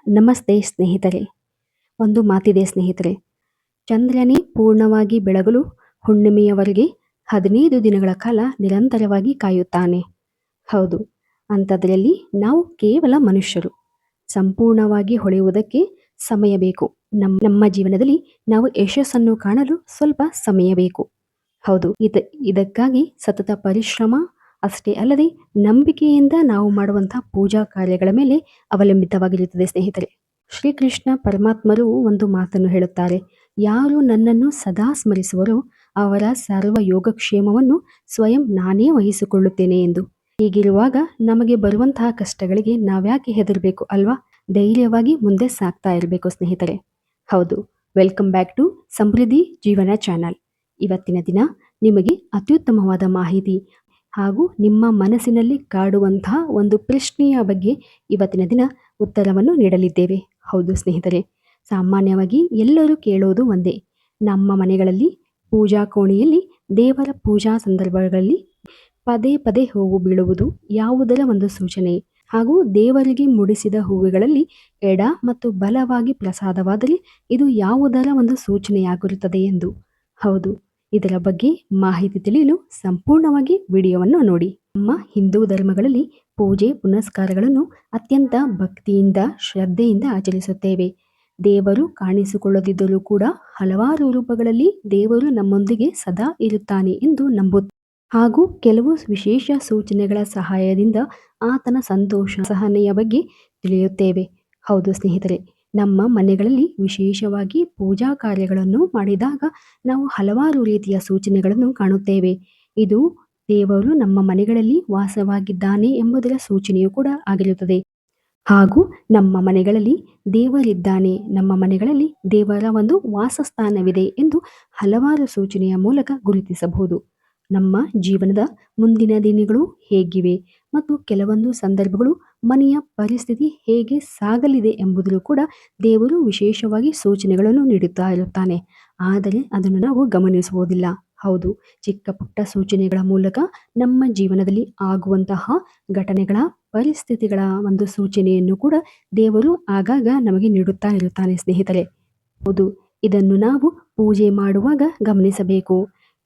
ನಮಸ್ತೆ ಸ್ನೇಹಿತರೆ. ಒಂದು ಮಾತಿದೆ ಸ್ನೇಹಿತರೆ, ಚಂದ್ರನೇ ಪೂರ್ಣವಾಗಿ ಬೆಳಗಲು ಹುಣ್ಣಿಮೆಯವರೆಗೆ 15 ದಿನಗಳ ಕಾಲ ನಿರಂತರವಾಗಿ ಕಾಯುತ್ತಾನೆ. ಹೌದು, ಅಂಥದ್ರಲ್ಲಿ ನಾವು ಕೇವಲ ಮನುಷ್ಯರು. ಸಂಪೂರ್ಣವಾಗಿ ಹೊಳೆಯುವುದಕ್ಕೆ ಸಮಯ ಬೇಕು. ನಮ್ಮ ಜೀವನದಲ್ಲಿ ನಾವು ಯಶಸ್ಸನ್ನು ಕಾಣಲು ಸ್ವಲ್ಪ ಸಮಯ ಬೇಕು. ಹೌದು, ಇದಕ್ಕಾಗಿ ಸತತ ಪರಿಶ್ರಮ ಅಷ್ಟೇ ಅಲ್ಲದೆ ನಂಬಿಕೆಯಿಂದ ನಾವು ಮಾಡುವಂತಹ ಪೂಜಾ ಕಾರ್ಯಗಳ ಮೇಲೆ ಅವಲಂಬಿತವಾಗಿರುತ್ತದೆ ಸ್ನೇಹಿತರೆ. ಶ್ರೀಕೃಷ್ಣ ಪರಮಾತ್ಮರು ಒಂದು ಮಾತನ್ನು ಹೇಳುತ್ತಾರೆ, ಯಾರು ನನ್ನನ್ನು ಸದಾ ಸ್ಮರಿಸುವರೋ ಅವರ ಸರ್ವ ಯೋಗಕ್ಷೇಮವನ್ನು ಸ್ವಯಂ ನಾನೇ ವಹಿಸಿಕೊಳ್ಳುತ್ತೇನೆ ಎಂದು. ಹೀಗಿರುವಾಗ ನಮಗೆ ಬರುವಂತಹ ಕಷ್ಟಗಳಿಗೆ ನಾವ್ಯಾಕೆ ಹೆದರಬೇಕು ಅಲ್ವಾ? ಧೈರ್ಯವಾಗಿ ಮುಂದೆ ಸಾಗ್ತಾ ಇರಬೇಕು ಸ್ನೇಹಿತರೆ. ಹೌದು, ವೆಲ್ಕಮ್ ಬ್ಯಾಕ್ ಟು ಸಮೃದ್ಧಿ ಜೀವನ ಚಾನಲ್. ಇವತ್ತಿನ ದಿನ ನಿಮಗೆ ಅತ್ಯುತ್ತಮವಾದ ಮಾಹಿತಿ ಹಾಗೂ ನಿಮ್ಮ ಮನಸ್ಸಿನಲ್ಲಿ ಕಾಡುವಂತಹ ಒಂದು ಪ್ರಶ್ನೆಯ ಬಗ್ಗೆ ಇವತ್ತಿನ ದಿನ ಉತ್ತರವನ್ನು ನೀಡಲಿದ್ದೇವೆ. ಹೌದು ಸ್ನೇಹಿತರೆ, ಸಾಮಾನ್ಯವಾಗಿ ಎಲ್ಲರೂ ಕೇಳೋದು ಒಂದೇ, ನಮ್ಮ ಮನೆಗಳಲ್ಲಿ ಪೂಜಾ ಕೋಣೆಯಲ್ಲಿ ದೇವರ ಪೂಜಾ ಸಂದರ್ಭಗಳಲ್ಲಿ ಪದೇ ಪದೇ ಹೂವು ಬೀಳುವುದು ಯಾವುದರ ಒಂದು ಸೂಚನೆ, ಹಾಗೂ ದೇವರಿಗೆ ಮುಡಿಸಿದ ಹೂವುಗಳಲ್ಲಿ ಎಡ ಮತ್ತು ಬಲವಾಗಿ ಪ್ರಸಾದವಾದರೆ ಇದು ಯಾವುದರ ಒಂದು ಸೂಚನೆಯಾಗಿರುತ್ತದೆ ಎಂದು. ಹೌದು, ಇದರ ಬಗ್ಗೆ ಮಾಹಿತಿ ತಿಳಿಯಲು ಸಂಪೂರ್ಣವಾಗಿ ವಿಡಿಯೋವನ್ನು ನೋಡಿ. ನಮ್ಮ ಹಿಂದೂ ಧರ್ಮಗಳಲ್ಲಿ ಪೂಜೆ ಪುನಸ್ಕಾರಗಳನ್ನು ಅತ್ಯಂತ ಭಕ್ತಿಯಿಂದ ಶ್ರದ್ಧೆಯಿಂದ ಆಚರಿಸುತ್ತೇವೆ. ದೇವರು ಕಾಣಿಸಿಕೊಳ್ಳದಿದ್ದರೂ ಕೂಡ ಹಲವಾರು ರೂಪಗಳಲ್ಲಿ ದೇವರು ನಮ್ಮೊಂದಿಗೆ ಸದಾ ಇರುತ್ತಾನೆ ಎಂದು ನಂಬುತ್ತೇವೆ. ಹಾಗೂ ಕೆಲವು ವಿಶೇಷ ಸೂಚನೆಗಳ ಸಹಾಯದಿಂದ ಆತನ ಸಂತೋಷ ಸಹನೆಯ ಬಗ್ಗೆ ತಿಳಿಯುತ್ತೇವೆ. ಹೌದು ಸ್ನೇಹಿತರೆ, ನಮ್ಮ ಮನೆಗಳಲ್ಲಿ ವಿಶೇಷವಾಗಿ ಪೂಜಾ ಕಾರ್ಯಗಳನ್ನು ಮಾಡಿದಾಗ ನಾವು ಹಲವಾರು ರೀತಿಯ ಸೂಚನೆಗಳನ್ನು ಕಾಣುತ್ತೇವೆ. ಇದು ದೇವರು ನಮ್ಮ ಮನೆಗಳಲ್ಲಿ ವಾಸವಾಗಿದ್ದಾನೆ ಎಂಬುದರ ಸೂಚನೆಯೂ ಕೂಡ ಆಗಿರುತ್ತದೆ. ಹಾಗೂ ನಮ್ಮ ಮನೆಗಳಲ್ಲಿ ದೇವರಿದ್ದಾನೆ, ನಮ್ಮ ಮನೆಗಳಲ್ಲಿ ದೇವರ ಒಂದು ವಾಸಸ್ಥಾನವಿದೆ ಎಂದು ಹಲವಾರು ಸೂಚನೆಯ ಮೂಲಕ ಗುರುತಿಸಬಹುದು. ನಮ್ಮ ಜೀವನದ ಮುಂದಿನ ದಿನಗಳು ಹೇಗಿವೆ ಮತ್ತು ಕೆಲವೊಂದು ಸಂದರ್ಭಗಳು ಮನೆಯ ಪರಿಸ್ಥಿತಿ ಹೇಗೆ ಸಾಗಲಿದೆ ಎಂಬುದನ್ನು ಕೂಡ ದೇವರು ವಿಶೇಷವಾಗಿ ಸೂಚನೆಗಳನ್ನು ನೀಡುತ್ತಾ ಇರುತ್ತಾನೆ. ಆದರೆ ಅದನ್ನು ನಾವು ಗಮನಿಸುವುದಿಲ್ಲ. ಹೌದು, ಚಿಕ್ಕ ಪುಟ್ಟ ಸೂಚನೆಗಳ ಮೂಲಕ ನಮ್ಮ ಜೀವನದಲ್ಲಿ ಆಗುವಂತಹ ಘಟನೆಗಳ ಪರಿಸ್ಥಿತಿಗಳ ಒಂದು ಸೂಚನೆಯನ್ನು ಕೂಡ ದೇವರು ಆಗಾಗ ನಮಗೆ ನೀಡುತ್ತಾ ಇರುತ್ತಾನೆ ಸ್ನೇಹಿತರೆ. ಹೌದು, ಇದನ್ನು ನಾವು ಪೂಜೆ ಮಾಡುವಾಗ ಗಮನಿಸಬೇಕು.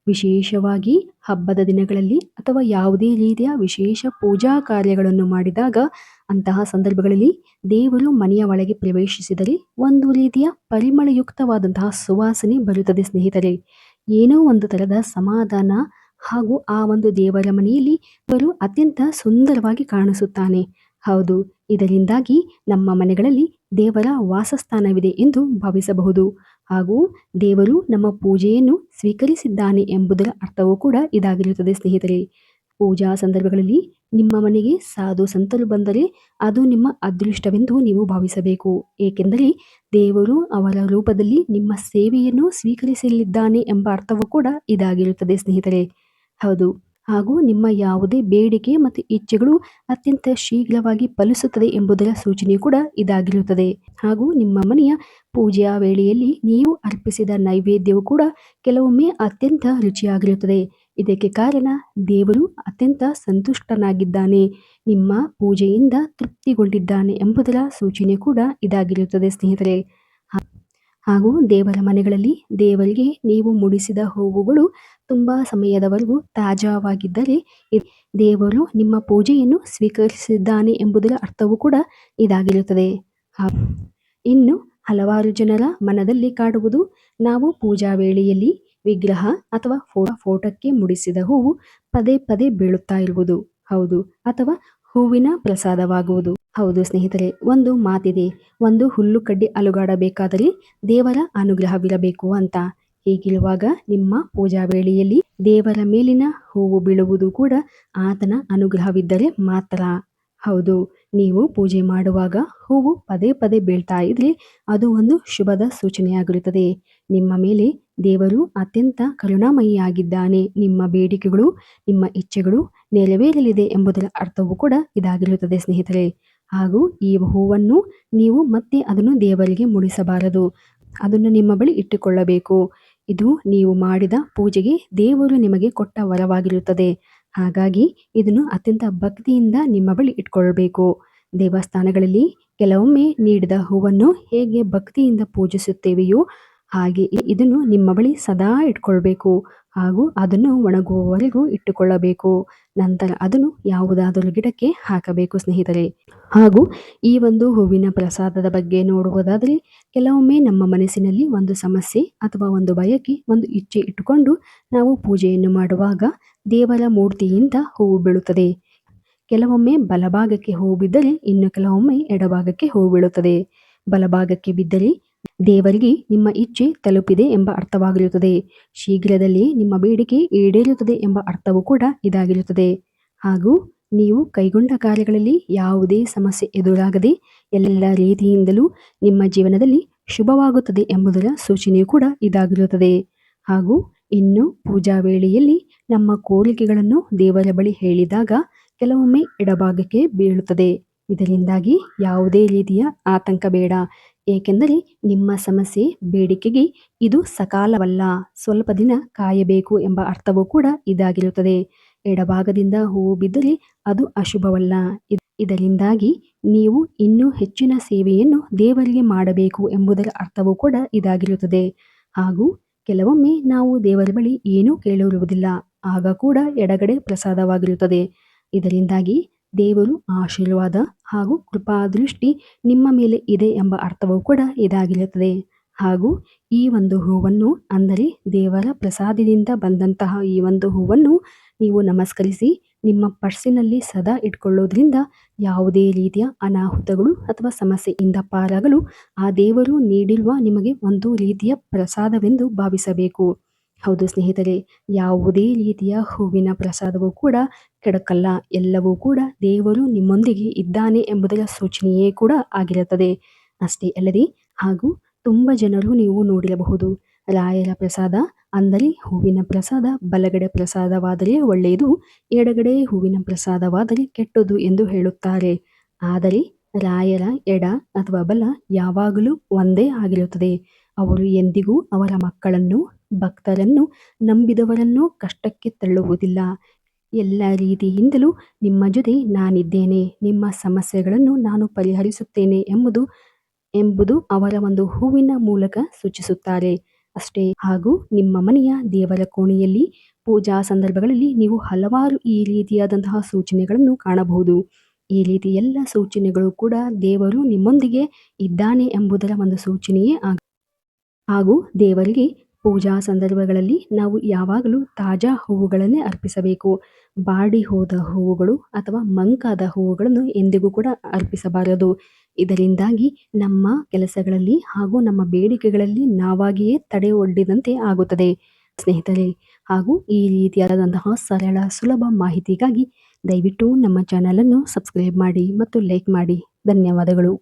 ವಿಶೇಷವಾಗಿ ಹಬ್ಬದ ದಿನಗಳಲ್ಲಿ ಅಥವಾ ಯಾವುದೇ ರೀತಿಯ ವಿಶೇಷ ಪೂಜಾ ಕಾರ್ಯಗಳನ್ನು ಮಾಡಿದಾಗ ಅಂತಹ ಸಂದರ್ಭಗಳಲ್ಲಿ ದೇವರು ಮನೆಯ ಒಳಗೆ ಪ್ರವೇಶಿಸಿದರೆ ಒಂದು ರೀತಿಯ ಪರಿಮಳಯುಕ್ತವಾದಂತಹ ಸುವಾಸನೆ ಬರುತ್ತದೆ ಸ್ನೇಹಿತರೆ. ಏನೋ ಒಂದು ತರದ ಸಮಾಧಾನ ಹಾಗೂ ಆ ಒಂದು ದೇವರ ಮನೆಯಲ್ಲಿ ಅವರು ಅತ್ಯಂತ ಸುಂದರವಾಗಿ ಕಾಣಿಸುತ್ತಾನೆ. ಹೌದು, ಇದರಿಂದಾಗಿ ನಮ್ಮ ಮನೆಗಳಲ್ಲಿ ದೇವರ ವಾಸಸ್ಥಾನವಿದೆ ಎಂದು ಭಾವಿಸಬಹುದು. ಹಾಗೂ ದೇವರು ನಮ್ಮ ಪೂಜೆಯನ್ನು ಸ್ವೀಕರಿಸಿದ್ದಾನೆ ಎಂಬುದರ ಅರ್ಥವೂ ಕೂಡ ಇದಾಗಿರುತ್ತದೆ ಸ್ನೇಹಿತರೆ. ಪೂಜಾ ಸಂದರ್ಭಗಳಲ್ಲಿ ನಿಮ್ಮ ಮನೆಗೆ ಸಾಧು ಸಂತರು ಬಂದರೆ ಅದು ನಿಮ್ಮ ಅದೃಷ್ಟವೆಂದು ನೀವು ಭಾವಿಸಬೇಕು. ಏಕೆಂದರೆ ದೇವರು ಅವರ ರೂಪದಲ್ಲಿ ನಿಮ್ಮ ಸೇವೆಯನ್ನು ಸ್ವೀಕರಿಸಲಿದ್ದಾನೆ ಎಂಬ ಅರ್ಥವೂ ಕೂಡ ಇದಾಗಿರುತ್ತದೆ ಸ್ನೇಹಿತರೆ. ಹೌದು, ಹಾಗೂ ನಿಮ್ಮ ಯಾವುದೇ ಬೇಡಿಕೆ ಮತ್ತು ಇಚ್ಛೆಗಳು ಅತ್ಯಂತ ಶೀಘ್ರವಾಗಿ ಫಲಿಸುತ್ತದೆ ಎಂಬುದರ ಸೂಚನೆ ಕೂಡ ಇದಾಗಿರುತ್ತದೆ. ಹಾಗೂ ನಿಮ್ಮ ಮನೆಯ ಪೂಜೆಯ ವೇಳೆಯಲ್ಲಿ ನೀವು ಅರ್ಪಿಸಿದ ನೈವೇದ್ಯವು ಕೂಡ ಕೆಲವೊಮ್ಮೆ ಅತ್ಯಂತ ರುಚಿಯಾಗಿರುತ್ತದೆ. ಇದಕ್ಕೆ ಕಾರಣ ದೇವರು ಅತ್ಯಂತ ಸಂತುಷ್ಟನಾಗಿದ್ದಾನೆ, ನಿಮ್ಮ ಪೂಜೆಯಿಂದ ತೃಪ್ತಿಗೊಂಡಿದ್ದಾನೆ ಎಂಬುದರ ಸೂಚನೆ ಕೂಡ ಇದಾಗಿರುತ್ತದೆ ಸ್ನೇಹಿತರೆ. ಹಾಗೂ ದೇವರ ಮನೆಗಳಲ್ಲಿ ದೇವರಿಗೆ ನೀವು ಮುಡಿಸಿದ ಹೂವುಗಳು ತುಂಬ ಸಮಯದವರೆಗೂ ತಾಜಾವಾಗಿದ್ದರೆ ದೇವರು ನಿಮ್ಮ ಪೂಜೆಯನ್ನು ಸ್ವೀಕರಿಸಿದ್ದಾನೆ ಎಂಬುದರ ಅರ್ಥವೂ ಕೂಡ ಇದಾಗಿರುತ್ತದೆ. ಇನ್ನು ಹಲವಾರು ಜನರ ಮನದಲ್ಲಿ ಕಾಡುವುದು, ನಾವು ಪೂಜಾ ವೇಳೆಯಲ್ಲಿ ವಿಗ್ರಹ ಅಥವಾ ಫೋಟೋಕ್ಕೆ ಮುಡಿಸಿದ ಹೂವು ಪದೇ ಪದೇ ಬೀಳುತ್ತಾ ಇರುವುದು. ಹೌದು, ಅಥವಾ ಹೂವಿನ ಪ್ರಸಾದವಾಗುವುದು. ಹೌದು ಸ್ನೇಹಿತರೆ, ಒಂದು ಮಾತಿದೆ, ಒಂದು ಹುಲ್ಲು ಕಡ್ಡಿ ಅಲುಗಾಡಬೇಕಾದರೆ ದೇವರ ಅನುಗ್ರಹವಿರಬೇಕು ಅಂತ. ಹೀಗಿರುವಾಗ ನಿಮ್ಮ ಪೂಜಾ ವೇಳೆಯಲ್ಲಿ ದೇವರ ಮೇಲಿನ ಹೂವು ಬೀಳುವುದು ಕೂಡ ಆತನ ಅನುಗ್ರಹವಿದ್ದರೆ ಮಾತ್ರ. ಹೌದು, ನೀವು ಪೂಜೆ ಮಾಡುವಾಗ ಹೂವು ಪದೇ ಪದೇ ಬೀಳ್ತಾ ಇದ್ರೆ ಅದು ಒಂದು ಶುಭದ ಸೂಚನೆಯಾಗಿರುತ್ತದೆ. ನಿಮ್ಮ ಮೇಲೆ ದೇವರು ಅತ್ಯಂತ ಕರುಣಾಮಯಿಯಾಗಿದ್ದಾನೆ, ನಿಮ್ಮ ಬೇಡಿಕೆಗಳು ನಿಮ್ಮ ಇಚ್ಛೆಗಳು ನೆರವೇರಲಿದೆ ಎಂಬುದರ ಅರ್ಥವೂ ಕೂಡ ಇದಾಗಿರುತ್ತದೆ ಸ್ನೇಹಿತರೆ. ಹಾಗೂ ಈ ಹೂವನ್ನು ನೀವು ಮತ್ತೆ ಅದನ್ನು ದೇವರಿಗೆ ಮುಡಿಸಬಾರದು, ಅದನ್ನು ನಿಮ್ಮ ಬಳಿ ಇಟ್ಟುಕೊಳ್ಳಬೇಕು. ಇದು ನೀವು ಮಾಡಿದ ಪೂಜೆಗೆ ದೇವರು ನಿಮಗೆ ಕೊಟ್ಟ ವರವಾಗಿರುತ್ತದೆ. ಹಾಗಾಗಿ ಇದನ್ನು ಅತ್ಯಂತ ಭಕ್ತಿಯಿಂದ ನಿಮ್ಮ ಬಳಿ ಇಟ್ಕೊಳ್ಬೇಕು. ದೇವಸ್ಥಾನಗಳಲ್ಲಿ ಕೆಲವೊಮ್ಮೆ ನೀಡಿದ ಹೂವನ್ನು ಹೇಗೆ ಭಕ್ತಿಯಿಂದ ಪೂಜಿಸುತ್ತೇವೆಯೋ ಹಾಗೆ ಇದನ್ನು ನಿಮ್ಮ ಬಳಿ ಸದಾ ಇಟ್ಕೊಳ್ಬೇಕು ಹಾಗೂ ಅದನ್ನು ಒಣಗುವವರೆಗೂ ಇಟ್ಟುಕೊಳ್ಳಬೇಕು. ನಂತರ ಅದನ್ನು ಯಾವುದಾದರೂ ಗಿಡಕ್ಕೆ ಹಾಕಬೇಕು ಸ್ನೇಹಿತರೆ. ಹಾಗೂ ಈ ಒಂದು ಹೂವಿನ ಪ್ರಸಾದದ ಬಗ್ಗೆ ನೋಡುವುದಾದರೆ ಕೆಲವೊಮ್ಮೆ ನಮ್ಮ ಮನಸ್ಸಿನಲ್ಲಿ ಒಂದು ಸಮಸ್ಯೆ ಅಥವಾ ಒಂದು ಬಯಕೆ, ಒಂದು ಇಚ್ಛೆ ಇಟ್ಟುಕೊಂಡು ನಾವು ಪೂಜೆಯನ್ನು ಮಾಡುವಾಗ ದೇವರ ಮೂರ್ತಿಯಿಂದ ಹೂವು ಬೀಳುತ್ತದೆ. ಕೆಲವೊಮ್ಮೆ ಬಲಭಾಗಕ್ಕೆ ಹೂವು ಬಿದ್ದರೆ ಇನ್ನು ಕೆಲವೊಮ್ಮೆ ಎಡಭಾಗಕ್ಕೆ ಹೂವು ಬೀಳುತ್ತದೆ. ಬಲಭಾಗಕ್ಕೆ ಬಿದ್ದರೆ ದೇವರಿಗೆ ನಿಮ್ಮ ಇಚ್ಛೆ ತಲುಪಿದೆ ಎಂಬ ಅರ್ಥವಾಗಿರುತ್ತದೆ. ಶೀಘ್ರದಲ್ಲೇ ನಿಮ್ಮ ಬೇಡಿಕೆ ಈಡೇರುತ್ತದೆ ಎಂಬ ಅರ್ಥವೂ ಕೂಡ ಇದಾಗಿರುತ್ತದೆ. ಹಾಗೂ ನೀವು ಕೈಗೊಂಡ ಕಾರ್ಯಗಳಲ್ಲಿ ಯಾವುದೇ ಸಮಸ್ಯೆ ಎದುರಾಗದೆ ಎಲ್ಲ ರೀತಿಯಿಂದಲೂ ನಿಮ್ಮ ಜೀವನದಲ್ಲಿ ಶುಭವಾಗುತ್ತದೆ ಎಂಬುದರ ಸೂಚನೆಯೂ ಕೂಡ ಇದಾಗಿರುತ್ತದೆ. ಹಾಗೂ ಇನ್ನು ಪೂಜಾ ವೇಳೆಯಲ್ಲಿ ನಮ್ಮ ಕೋರಿಕೆಗಳನ್ನು ದೇವರ ಬಳಿ ಹೇಳಿದಾಗ ಕೆಲವೊಮ್ಮೆ ಎಡಭಾಗಕ್ಕೆ ಬೀಳುತ್ತದೆ. ಇದರಿಂದಾಗಿ ಯಾವುದೇ ರೀತಿಯ ಆತಂಕ ಬೇಡ. ಏಕೆಂದರೆ ನಿಮ್ಮ ಸಮಸ್ಯೆ ಬೇಡಿಕೆಗೆ ಇದು ಸಕಾಲವಲ್ಲ, ಸ್ವಲ್ಪ ದಿನ ಕಾಯಬೇಕು ಎಂಬ ಅರ್ಥವೂ ಕೂಡ ಇದಾಗಿರುತ್ತದೆ. ಎಡಭಾಗದಿಂದ ಹೂವು ಬಿದ್ದರೆ ಅದು ಅಶುಭವಲ್ಲ. ಇದರಿಂದಾಗಿ ನೀವು ಇನ್ನೂ ಹೆಚ್ಚಿನ ಸೇವೆಯನ್ನು ದೇವರಿಗೆ ಮಾಡಬೇಕು ಎಂಬುದರ ಅರ್ಥವೂ ಕೂಡ ಇದಾಗಿರುತ್ತದೆ. ಹಾಗೂ ಕೆಲವೊಮ್ಮೆ ನಾವು ದೇವರ ಬಳಿ ಏನೂ ಕೇಳಿರುವುದಿಲ್ಲ, ಆಗ ಕೂಡ ಎಡಗಡೆ ಪ್ರಸಾದವಾಗಿರುತ್ತದೆ. ಇದರಿಂದಾಗಿ ದೇವರು ಆಶೀರ್ವಾದ ಹಾಗೂ ಕೃಪಾದೃಷ್ಟಿ ನಿಮ್ಮ ಮೇಲೆ ಇದೆ ಎಂಬ ಅರ್ಥವೂ ಕೂಡ ಇದಾಗಿರುತ್ತದೆ. ಹಾಗೂ ಈ ಒಂದು ಹೂವನ್ನು, ಅಂದರೆ ದೇವರ ಪ್ರಸಾದದಿಂದ ಬಂದಂತಹ ಈ ಒಂದು ಹೂವನ್ನು ನೀವು ನಮಸ್ಕರಿಸಿ ನಿಮ್ಮ ಪರ್ಸಿನಲ್ಲಿ ಸದಾ ಇಟ್ಕೊಳ್ಳೋದ್ರಿಂದ ಯಾವುದೇ ರೀತಿಯ ಅನಾಹುತಗಳು ಅಥವಾ ಸಮಸ್ಯೆಯಿಂದ ಪಾರಾಗಲು ಆ ದೇವರು ನೀಡಿರುವ ನಿಮಗೆ ಒಂದು ರೀತಿಯ ಪ್ರಸಾದವೆಂದು ಭಾವಿಸಬೇಕು. ಹೌದು ಸ್ನೇಹಿತರೆ, ಯಾವುದೇ ರೀತಿಯ ಹೂವಿನ ಪ್ರಸಾದವೂ ಕೂಡ ಕೆಡಕಲ್ಲ. ಎಲ್ಲವೂ ಕೂಡ ದೇವರು ನಿಮ್ಮೊಂದಿಗೆ ಇದ್ದಾನೆ ಎಂಬುದರ ಸೂಚನೆಯೇ ಕೂಡ ಆಗಿರುತ್ತದೆ. ಅಷ್ಟೇ ಅಲ್ಲದೆ ಹಾಗೂ ತುಂಬ ಜನರು ನೀವು ನೋಡಿರಬಹುದು, ರಾಯರ ಪ್ರಸಾದ ಅಂದರೆ ಹೂವಿನ ಪ್ರಸಾದ ಬಲಗಡೆ ಪ್ರಸಾದವಾದರೆ ಒಳ್ಳೆಯದು, ಎಡಗಡೆ ಹೂವಿನ ಪ್ರಸಾದವಾದರೆ ಕೆಟ್ಟದು ಎಂದು ಹೇಳುತ್ತಾರೆ. ಆದರೆ ರಾಯರ ಎಡ ಅಥವಾ ಬಲ ಯಾವಾಗಲೂ ಒಂದೇ ಆಗಿರುತ್ತದೆ. ಅವರು ಎಂದಿಗೂ ಅವರ ಮಕ್ಕಳನ್ನು, ಭಕ್ತರನ್ನು, ನಂಬಿದವರನ್ನು ಕಷ್ಟಕ್ಕೆ ತಳ್ಳುವುದಿಲ್ಲ. ಎಲ್ಲ ರೀತಿಯಿಂದಲೂ ನಿಮ್ಮ ಜೊತೆ ನಾನಿದ್ದೇನೆ, ನಿಮ್ಮ ಸಮಸ್ಯೆಗಳನ್ನು ನಾನು ಪರಿಹರಿಸುತ್ತೇನೆ ಎಂಬುದು ಅವರ ಒಂದು ಹೂವಿನ ಮೂಲಕ ಸೂಚಿಸುತ್ತಾರೆ ಅಷ್ಟೇ. ಹಾಗೂ ನಿಮ್ಮ ಮನೆಯ ದೇವರ ಕೋಣೆಯಲ್ಲಿ ಪೂಜಾ ಸಂದರ್ಭಗಳಲ್ಲಿ ನೀವು ಹಲವಾರು ಈ ರೀತಿಯಾದಂತಹ ಸೂಚನೆಗಳನ್ನು ಕಾಣಬಹುದು. ಈ ರೀತಿ ಎಲ್ಲ ಸೂಚನೆಗಳು ಕೂಡ ದೇವರು ನಿಮ್ಮೊಂದಿಗೆ ಇದ್ದಾನೆ ಎಂಬುದರ ಒಂದು ಸೂಚನೆಯೇ ಹಾಗೂ ದೇವರಿಗೆ ಪೂಜಾ ಸಂದರ್ಭಗಳಲ್ಲಿ ನಾವು ಯಾವಾಗಲೂ ತಾಜಾ ಹೂವುಗಳನ್ನೇ ಅರ್ಪಿಸಬೇಕು. ಬಾಡಿ ಹೋದ ಹೂವುಗಳು ಅಥವಾ ಮಂಕಾದ ಹೂವುಗಳನ್ನು ಎಂದಿಗೂ ಕೂಡ ಅರ್ಪಿಸಬಾರದು. ಇದರಿಂದಾಗಿ ನಮ್ಮ ಕೆಲಸಗಳಲ್ಲಿ ಹಾಗೂ ನಮ್ಮ ಬೇಡಿಕೆಗಳಲ್ಲಿ ನಾವಾಗಿಯೇ ತಡೆ ಒಡ್ಡಿದಂತೆ ಆಗುತ್ತದೆ ಸ್ನೇಹಿತರೆ. ಹಾಗೂ ಈ ರೀತಿಯಾದಂತಹ ಸರಳ ಸುಲಭ ಮಾಹಿತಿಗಾಗಿ ದಯವಿಟ್ಟು ನಮ್ಮ ಚಾನಲನ್ನು ಸಬ್ಸ್ಕ್ರೈಬ್ ಮಾಡಿ ಮತ್ತು ಲೈಕ್ ಮಾಡಿ. ಧನ್ಯವಾದಗಳು.